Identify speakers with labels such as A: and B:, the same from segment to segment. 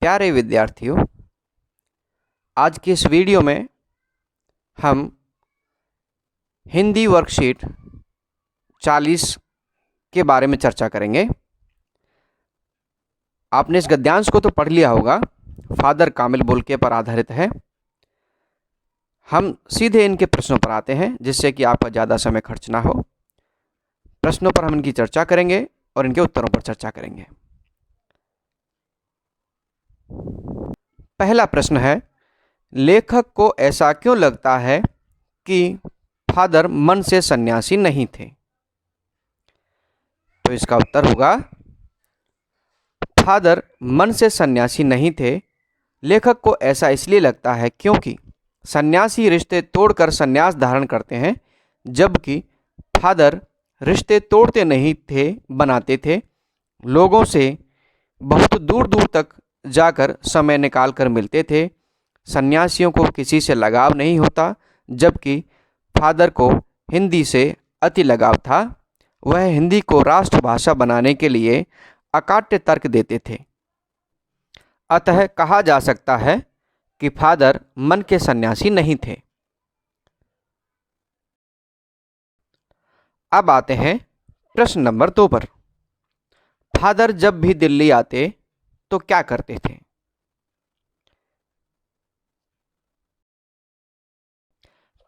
A: प्यारे विद्यार्थियों, आज की इस वीडियो में हम हिंदी वर्कशीट 40 के बारे में चर्चा करेंगे। आपने इस गद्यांश को तो पढ़ लिया होगा, फादर कामिल बुल्के पर आधारित है। हम सीधे इनके प्रश्नों पर आते हैं जिससे कि आपका ज़्यादा समय खर्च ना हो। प्रश्नों पर हम इनकी चर्चा करेंगे और इनके उत्तरों पर चर्चा करेंगे। पहला प्रश्न है, लेखक को ऐसा क्यों लगता है कि फादर मन से सन्यासी नहीं थे? तो इसका उत्तर होगा, फादर मन से सन्यासी नहीं थे। लेखक को ऐसा इसलिए लगता है क्योंकि सन्यासी रिश्ते तोड़कर सन्यास धारण करते हैं, जबकि फादर रिश्ते तोड़ते नहीं थे, बनाते थे। लोगों से बहुत दूर दूर तक जाकर समय निकाल कर मिलते थे। सन्यासियों को किसी से लगाव नहीं होता, जबकि फादर को हिंदी से अति लगाव था। वह हिंदी को राष्ट्रभाषा बनाने के लिए अकाट्य तर्क देते थे। अतः कहा जा सकता है कि फादर मन के सन्यासी नहीं थे। अब आते हैं प्रश्न नंबर 2 पर। फादर जब भी दिल्ली आते तो क्या करते थे?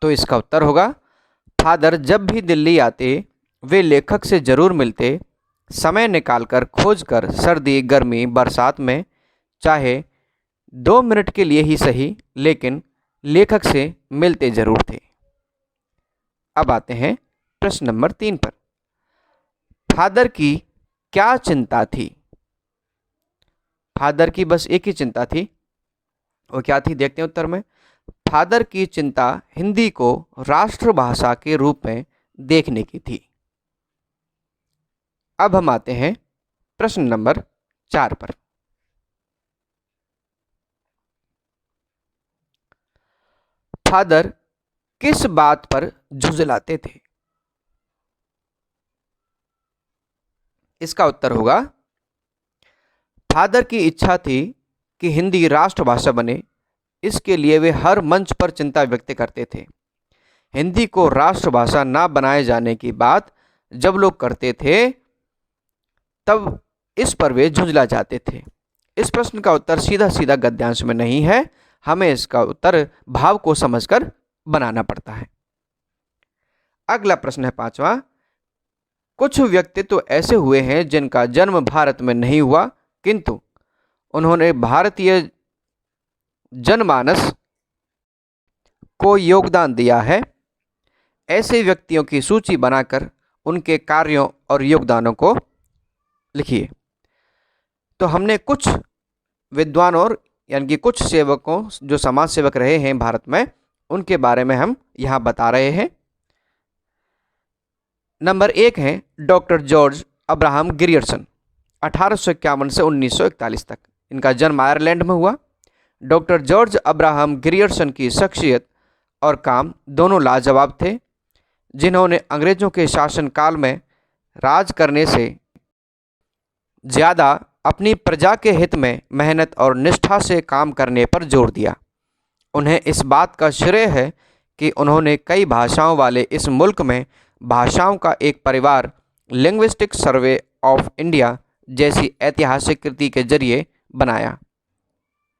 A: तो इसका उत्तर होगा, फादर जब भी दिल्ली आते वे लेखक से जरूर मिलते। समय निकालकर खोजकर सर्दी गर्मी बरसात में चाहे 2 मिनट के लिए ही सही, लेकिन लेखक से मिलते जरूर थे। अब आते हैं प्रश्न नंबर 3 पर। फादर की क्या चिंता थी? फादर की बस एक ही चिंता थी। वो क्या थी? देखते हैं उत्तर में। फादर की चिंता हिंदी को राष्ट्रभाषा के रूप में देखने की थी। अब हम आते हैं प्रश्न नंबर 4 पर। फादर किस बात पर झुंझलाते थे? इसका उत्तर होगा, फादर की इच्छा थी कि हिंदी राष्ट्रभाषा बने। इसके लिए वे हर मंच पर चिंता व्यक्त करते थे। हिंदी को राष्ट्रभाषा ना बनाए जाने की बात जब लोग करते थे, तब इस पर वे झुंझला जाते थे। इस प्रश्न का उत्तर सीधा सीधा गद्यांश में नहीं है, हमें इसका उत्तर भाव को समझकर बनाना पड़ता है। अगला प्रश्न है 5वां। कुछ व्यक्तित्व ऐसे हुए हैं जिनका जन्म भारत में नहीं हुआ, किंतु उन्होंने भारतीय जनमानस को योगदान दिया है। ऐसे व्यक्तियों की सूची बनाकर उनके कार्यों और योगदानों को लिखिए। तो हमने कुछ विद्वानों और यानी कि कुछ सेवकों, जो समाज सेवक रहे हैं भारत में, उनके बारे में हम यहाँ बता रहे हैं। नंबर 1 है डॉक्टर जॉर्ज अब्राहम ग्रियर्सन, 1851 से 1941 तक। इनका जन्म आयरलैंड में हुआ। डॉक्टर जॉर्ज अब्राहम ग्रियर्सन की शख्सियत और काम दोनों लाजवाब थे, जिन्होंने अंग्रेजों के शासनकाल में राज करने से ज़्यादा अपनी प्रजा के हित में मेहनत और निष्ठा से काम करने पर जोर दिया। उन्हें इस बात का श्रेय है कि उन्होंने कई भाषाओं वाले इस मुल्क में भाषाओं का एक परिवार, लिंग्विस्टिक सर्वे ऑफ इंडिया जैसी ऐतिहासिक कृति के जरिए बनाया।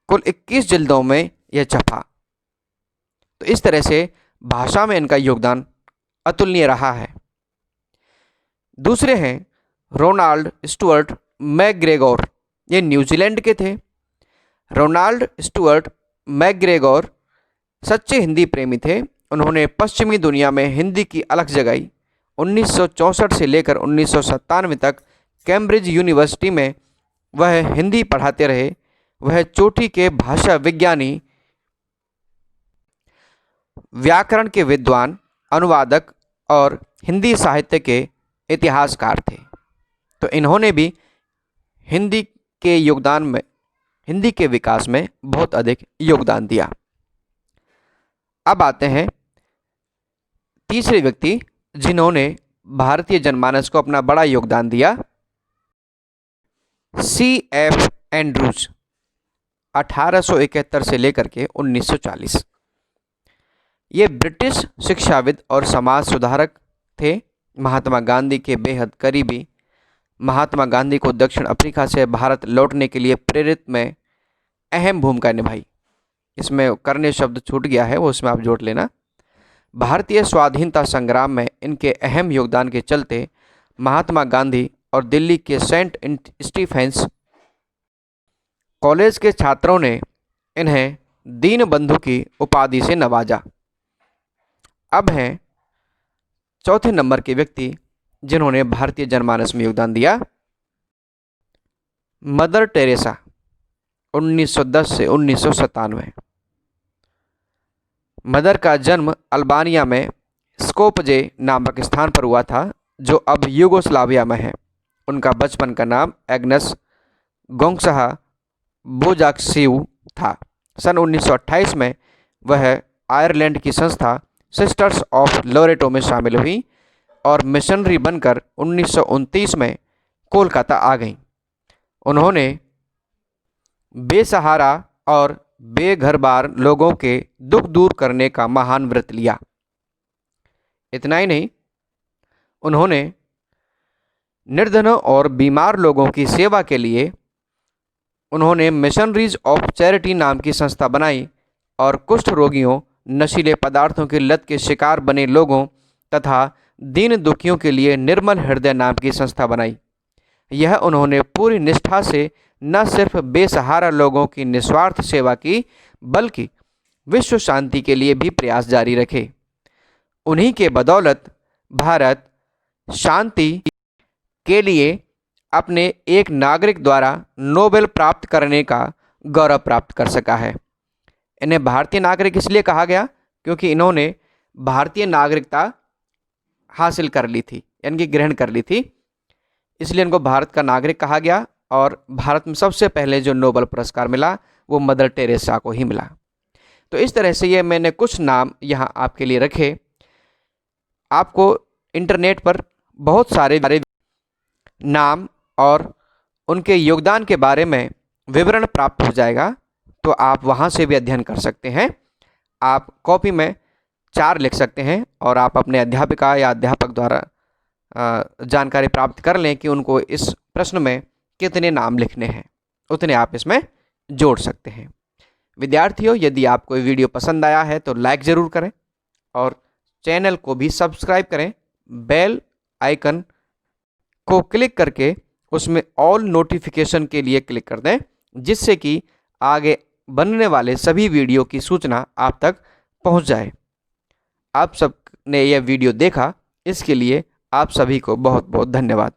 A: कुल 21 जिल्दों में यह छपा। तो इस तरह से भाषा में इनका योगदान अतुलनीय रहा है। दूसरे हैं रोनाल्ड स्टुअर्ट मैकग्रेगोर, ये न्यूजीलैंड के थे। रोनाल्ड स्टुअर्ट मैकग्रेगोर सच्चे हिंदी प्रेमी थे। उन्होंने पश्चिमी दुनिया में हिंदी की अलख जगाई। 1964 से लेकर 1997 तक कैम्ब्रिज यूनिवर्सिटी में वह हिंदी पढ़ाते रहे। वह चोटी के भाषा विज्ञानी, व्याकरण के विद्वान, अनुवादक और हिंदी साहित्य के इतिहासकार थे। तो इन्होंने भी हिंदी के विकास में बहुत अधिक योगदान दिया। अब आते हैं तीसरे व्यक्ति जिन्होंने भारतीय जनमानस को अपना बड़ा योगदान दिया, C.F. एंड्रूज। 1871 से लेकर के 1940। ये ब्रिटिश शिक्षाविद और समाज सुधारक थे। महात्मा गांधी के बेहद करीबी। महात्मा गांधी को दक्षिण अफ्रीका से भारत लौटने के लिए प्रेरित में अहम भूमिका निभाई। इसमें करने शब्द छूट गया है, वो उसमें आप जोड़ लेना। भारतीय स्वाधीनता संग्राम में इनके अहम योगदान के चलते महात्मा गांधी और दिल्ली के सेंट स्टीफेंस कॉलेज के छात्रों ने इन्हें दीनबंधु की उपाधि से नवाजा। अब हैं चौथे नंबर के व्यक्ति जिन्होंने भारतीय जनमानस में योगदान दिया, मदर टेरेसा, 1910 से 1997। मदर का जन्म अल्बानिया में स्कोपजे नामक स्थान पर हुआ था, जो अब यूगोस्लाविया में है। उनका बचपन का नाम एग्नेस गोंगसाहा बोजाक्सिव था। सन 1928 में वह आयरलैंड की संस्था सिस्टर्स ऑफ लोरेटो में शामिल हुई और मिशनरी बनकर 1929 में कोलकाता आ गईं। उन्होंने बेसहारा और बेघर-बार लोगों के दुख दूर करने का महान व्रत लिया। इतना ही नहीं, उन्होंने निर्धनों और बीमार लोगों की सेवा के लिए उन्होंने मिशनरीज ऑफ चैरिटी नाम की संस्था बनाई और कुष्ठ रोगियों, नशीले पदार्थों की लत के शिकार बने लोगों तथा दीन दुखियों के लिए निर्मल हृदय नाम की संस्था बनाई। यह उन्होंने पूरी निष्ठा से न सिर्फ बेसहारा लोगों की निस्वार्थ सेवा की, बल्कि विश्व शांति के लिए भी प्रयास जारी रखे। उन्हीं के बदौलत भारत शांति के लिए अपने एक नागरिक द्वारा नोबेल प्राप्त करने का गौरव प्राप्त कर सका है। इन्हें भारतीय नागरिक इसलिए कहा गया क्योंकि इन्होंने भारतीय नागरिकता हासिल कर ली थी, यानी कि ग्रहण कर ली थी, इसलिए इनको भारत का नागरिक कहा गया। और भारत में सबसे पहले जो नोबेल पुरस्कार मिला वो मदर टेरेसा को ही मिला। तो इस तरह से ये मैंने कुछ नाम यहाँ आपके लिए रखे। आपको इंटरनेट पर बहुत सारे नाम और उनके योगदान के बारे में विवरण प्राप्त हो जाएगा, तो आप वहाँ से भी अध्ययन कर सकते हैं। आप कॉपी में 4 लिख सकते हैं और आप अपने अध्यापिका या अध्यापक द्वारा जानकारी प्राप्त कर लें कि उनको इस प्रश्न में कितने नाम लिखने हैं, उतने आप इसमें जोड़ सकते हैं। विद्यार्थियों, यदि आपको ये वीडियो पसंद आया है तो लाइक ज़रूर करें और चैनल को भी सब्सक्राइब करें। बेल आइकन को क्लिक करके उसमें ऑल नोटिफिकेशन के लिए क्लिक कर दें, जिससे कि आगे बनने वाले सभी वीडियो की सूचना आप तक पहुंच जाए। आप सब ने यह वीडियो देखा, इसके लिए आप सभी को बहुत बहुत धन्यवाद।